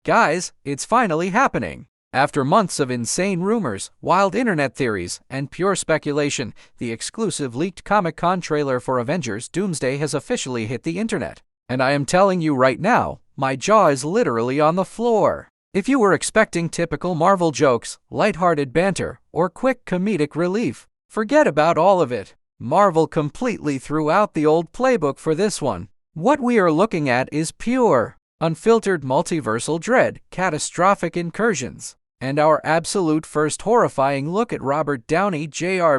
Guys, it's finally happening! After months of insane rumors, wild internet theories, and pure speculation, the exclusive leaked Comic-Con trailer for Avengers Doomsday has officially hit the internet. And I am telling you right now, my jaw is literally on the floor. If you were expecting typical Marvel jokes, lighthearted banter, or quick comedic relief, forget about all of it. Marvel completely threw out the old playbook for this one. What we are looking at is pure, unfiltered multiversal dread, catastrophic incursions, and our absolute first horrifying look at Robert Downey Jr.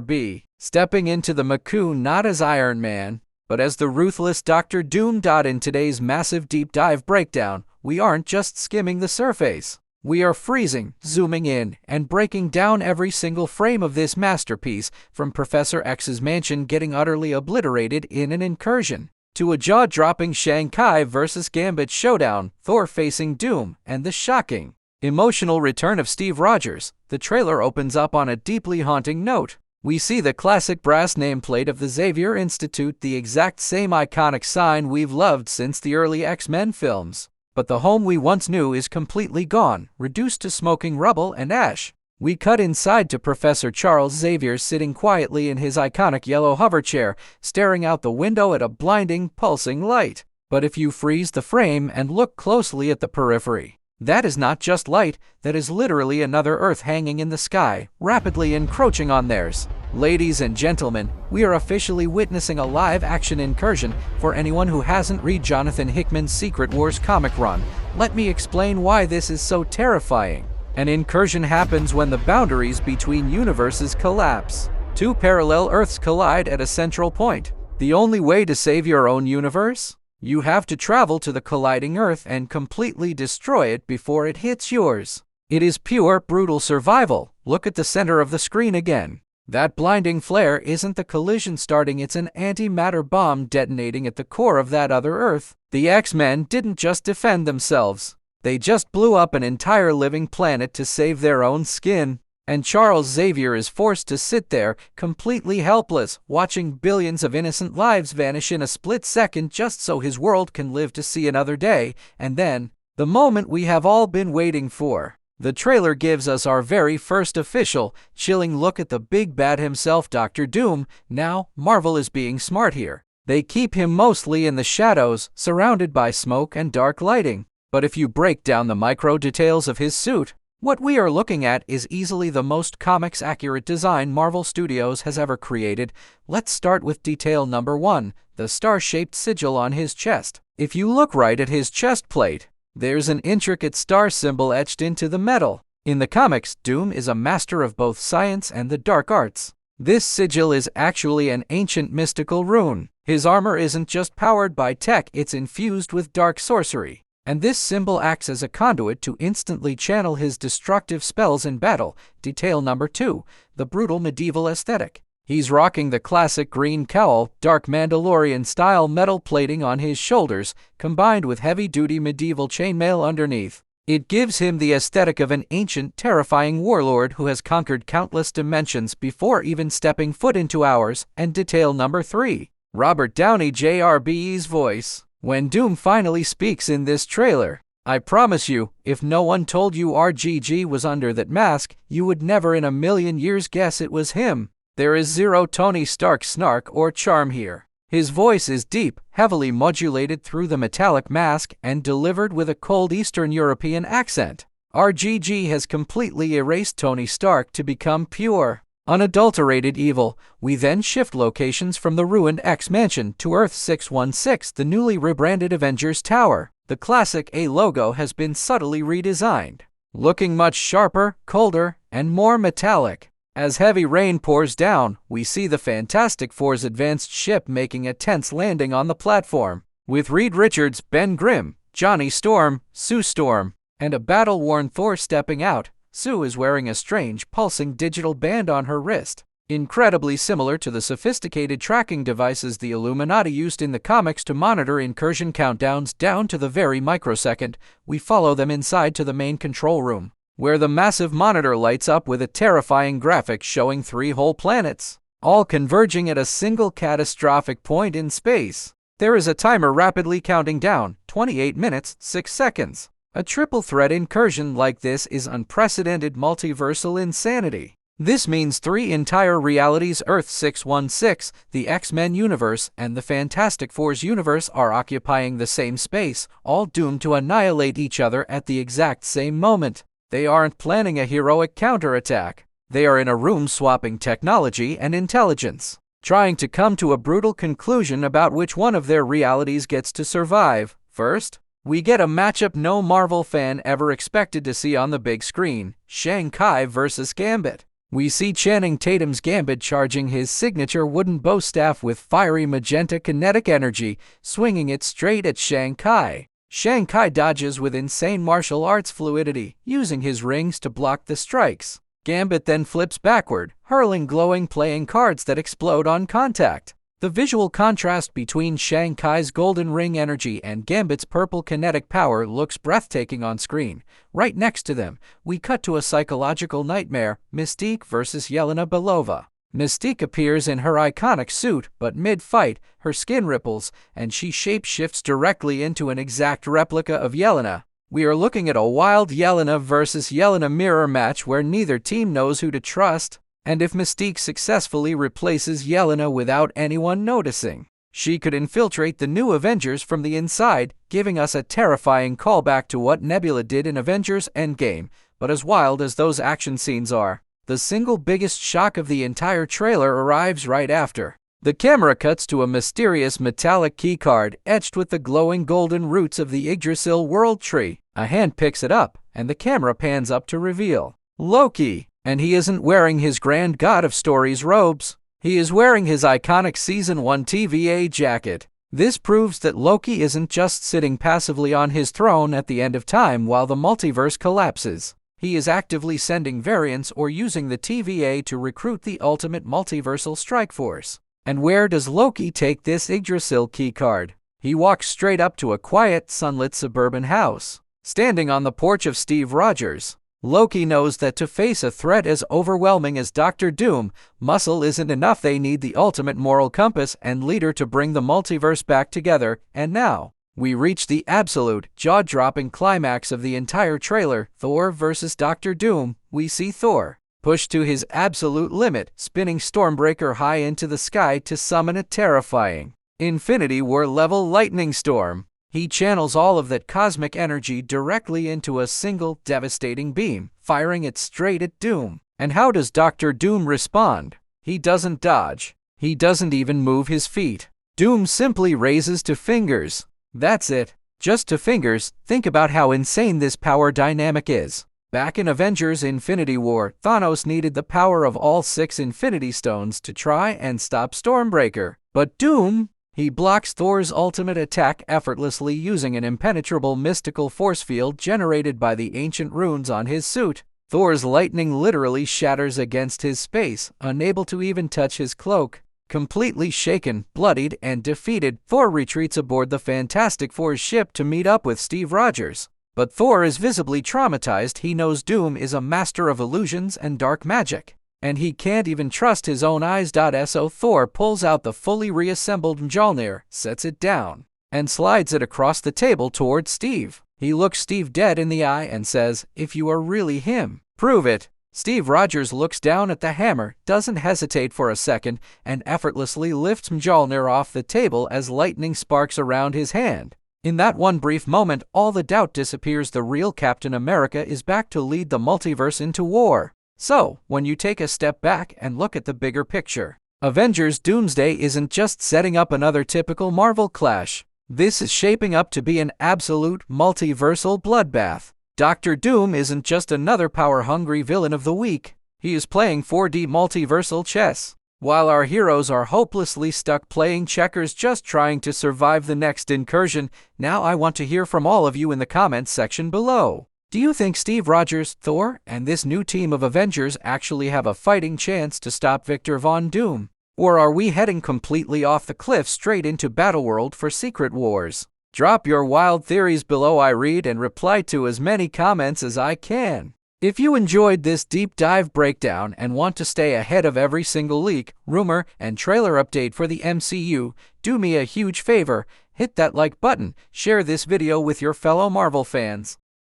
stepping into the cocoon not as Iron Man, but as the ruthless Dr. Doom. In today's massive deep dive breakdown, we aren't just skimming the surface. We are freezing, zooming in, and breaking down every single frame of this masterpiece, from Professor X's mansion getting utterly obliterated in an incursion, to a jaw-dropping Shang-Chi vs. Gambit showdown, Thor facing Doom, and the shocking, emotional return of Steve Rogers. The trailer opens up on a deeply haunting note. We see the classic brass nameplate of the Xavier Institute, the exact same iconic sign we've loved since the early X-Men films. But the home we once knew is completely gone, reduced to smoking rubble and ash. We cut inside to Professor Charles Xavier sitting quietly in his iconic yellow hoverchair, staring out the window at a blinding, pulsing light. But if you freeze the frame and look closely at the periphery, that is not just light, that is literally another Earth hanging in the sky, rapidly encroaching on theirs. Ladies and gentlemen, we are officially witnessing a live-action incursion. For anyone who hasn't read Jonathan Hickman's Secret Wars comic run, let me explain why this is so terrifying. An incursion happens when the boundaries between universes collapse. Two parallel Earths collide at a central point. The only way to save your own universe? You have to travel to the colliding Earth and completely destroy it before it hits yours. It is pure, brutal survival. Look at the center of the screen again. That blinding flare isn't the collision starting, it's an antimatter bomb detonating at the core of that other Earth. The X-Men didn't just defend themselves. They just blew up an entire living planet to save their own skin. And Charles Xavier is forced to sit there, completely helpless, watching billions of innocent lives vanish in a split second just so his world can live to see another day. And then, the moment we have all been waiting for. The trailer gives us our very first official, chilling look at the big bad himself, Dr. Doom. Now, Marvel is being smart here. They keep him mostly in the shadows, surrounded by smoke and dark lighting. But if you break down the micro details of his suit, what we are looking at is easily the most comics-accurate design Marvel Studios has ever created. Let's start with detail number 1, the star-shaped sigil on his chest. If you look right at his chest plate, there's an intricate star symbol etched into the metal. In the comics, Doom is a master of both science and the dark arts. This sigil is actually an ancient mystical rune. His armor isn't just powered by tech, it's infused with dark sorcery. And this symbol acts as a conduit to instantly channel his destructive spells in battle. Detail number 2, the brutal medieval aesthetic. He's rocking the classic green cowl, dark Mandalorian-style metal plating on his shoulders, combined with heavy-duty medieval chainmail underneath. It gives him the aesthetic of an ancient, terrifying warlord who has conquered countless dimensions before even stepping foot into ours. And detail number 3, Robert Downey Jr.'s voice. When Doom finally speaks in this trailer, I promise you, if no one told you RGG was under that mask, you would never in a million years guess it was him. There is zero Tony Stark snark or charm here. His voice is deep, heavily modulated through the metallic mask, and delivered with a cold Eastern European accent. RGG has completely erased Tony Stark to become pure, unadulterated evil. We then shift locations from the ruined X Mansion to Earth 616, the newly rebranded Avengers Tower. The classic A logo has been subtly redesigned, looking much sharper, colder, and more metallic. As heavy rain pours down, we see the Fantastic Four's advanced ship making a tense landing on the platform. With Reed Richards, Ben Grimm, Johnny Storm, Sue Storm, and a battle-worn Thor stepping out, Sue is wearing a strange, pulsing digital band on her wrist, incredibly similar to the sophisticated tracking devices the Illuminati used in the comics to monitor incursion countdowns down to the very microsecond. We follow them inside to the main control room, where the massive monitor lights up with a terrifying graphic showing 3 whole planets, all converging at a single catastrophic point in space. There is a timer rapidly counting down, 28 minutes, 6 seconds. A triple threat incursion like this is unprecedented multiversal insanity. This means 3 entire realities: Earth 616, the X-Men universe, and the Fantastic Four's universe are occupying the same space, all doomed to annihilate each other at the exact same moment. They aren't planning a heroic counterattack. They are in a room swapping technology and intelligence, trying to come to a brutal conclusion about which one of their realities gets to survive. First, we get a matchup no Marvel fan ever expected to see on the big screen: Shang-Chi vs. Gambit. We see Channing Tatum's Gambit charging his signature wooden bow staff with fiery magenta kinetic energy, swinging it straight at Shang-Chi. Shang-Chi dodges with insane martial arts fluidity, using his rings to block the strikes. Gambit then flips backward, hurling glowing playing cards that explode on contact. The visual contrast between Shang-Chi's golden ring energy and Gambit's purple kinetic power looks breathtaking on screen. Right next to them, we cut to a psychological nightmare: Mystique vs. Yelena Belova. Mystique appears in her iconic suit, but mid-fight, her skin ripples, and she shapeshifts directly into an exact replica of Yelena. We are looking at a wild Yelena vs. Yelena mirror match where neither team knows who to trust. And if Mystique successfully replaces Yelena without anyone noticing, she could infiltrate the new Avengers from the inside, giving us a terrifying callback to what Nebula did in Avengers Endgame. But as wild as those action scenes are, the single biggest shock of the entire trailer arrives right after. The camera cuts to a mysterious metallic keycard etched with the glowing golden roots of the Yggdrasil world tree. A hand picks it up, and the camera pans up to reveal Loki. And he isn't wearing his Grand God of Stories robes. He is wearing his iconic Season 1 TVA jacket. This proves that Loki isn't just sitting passively on his throne at the end of time while the multiverse collapses. He is actively sending variants or using the TVA to recruit the ultimate multiversal strike force. And where does Loki take this Yggdrasil keycard? He walks straight up to a quiet, sunlit suburban house. Standing on the porch of Steve Rogers, Loki knows that to face a threat as overwhelming as Dr. Doom, muscle isn't enough. They need the ultimate moral compass and leader to bring the multiverse back together. And now, we reach the absolute, jaw-dropping climax of the entire trailer: Thor vs. Dr. Doom. We see Thor, pushed to his absolute limit, spinning Stormbreaker high into the sky to summon a terrifying Infinity War-level lightning storm. He channels all of that cosmic energy directly into a single devastating beam, firing it straight at Doom. And how does Dr. Doom respond? He doesn't dodge. He doesn't even move his feet. Doom simply raises two fingers. That's it. Just two fingers. Think about how insane this power dynamic is. Back in Avengers Infinity War, Thanos needed the power of all 6 Infinity Stones to try and stop Stormbreaker. But Doom, he blocks Thor's ultimate attack effortlessly using an impenetrable mystical force field generated by the ancient runes on his suit. Thor's lightning literally shatters against his space, unable to even touch his cloak. Completely shaken, bloodied, and defeated, Thor retreats aboard the Fantastic Four's ship to meet up with Steve Rogers. But Thor is visibly traumatized. He knows Doom is a master of illusions and dark magic, and he can't even trust his own eyes. So Thor pulls out the fully reassembled Mjolnir, sets it down, and slides it across the table towards Steve. He looks Steve dead in the eye and says, "If you are really him, prove it." Steve Rogers looks down at the hammer, doesn't hesitate for a second, and effortlessly lifts Mjolnir off the table as lightning sparks around his hand. In that one brief moment, all the doubt disappears. The real Captain America is back to lead the multiverse into war. So, when you take a step back and look at the bigger picture, Avengers Doomsday isn't just setting up another typical Marvel clash. This is shaping up to be an absolute multiversal bloodbath. Dr. Doom isn't just another power-hungry villain of the week. He is playing 4D multiversal chess, while our heroes are hopelessly stuck playing checkers just trying to survive the next incursion. Now I want to hear from all of you in the comments section below. Do you think Steve Rogers, Thor, and this new team of Avengers actually have a fighting chance to stop Victor Von Doom? Or are we heading completely off the cliff straight into Battleworld for Secret Wars? Drop your wild theories below. I read and reply to as many comments as I can. If you enjoyed this deep dive breakdown and want to stay ahead of every single leak, rumor, and trailer update for the MCU, do me a huge favor, hit that like button, share this video with your fellow Marvel fans,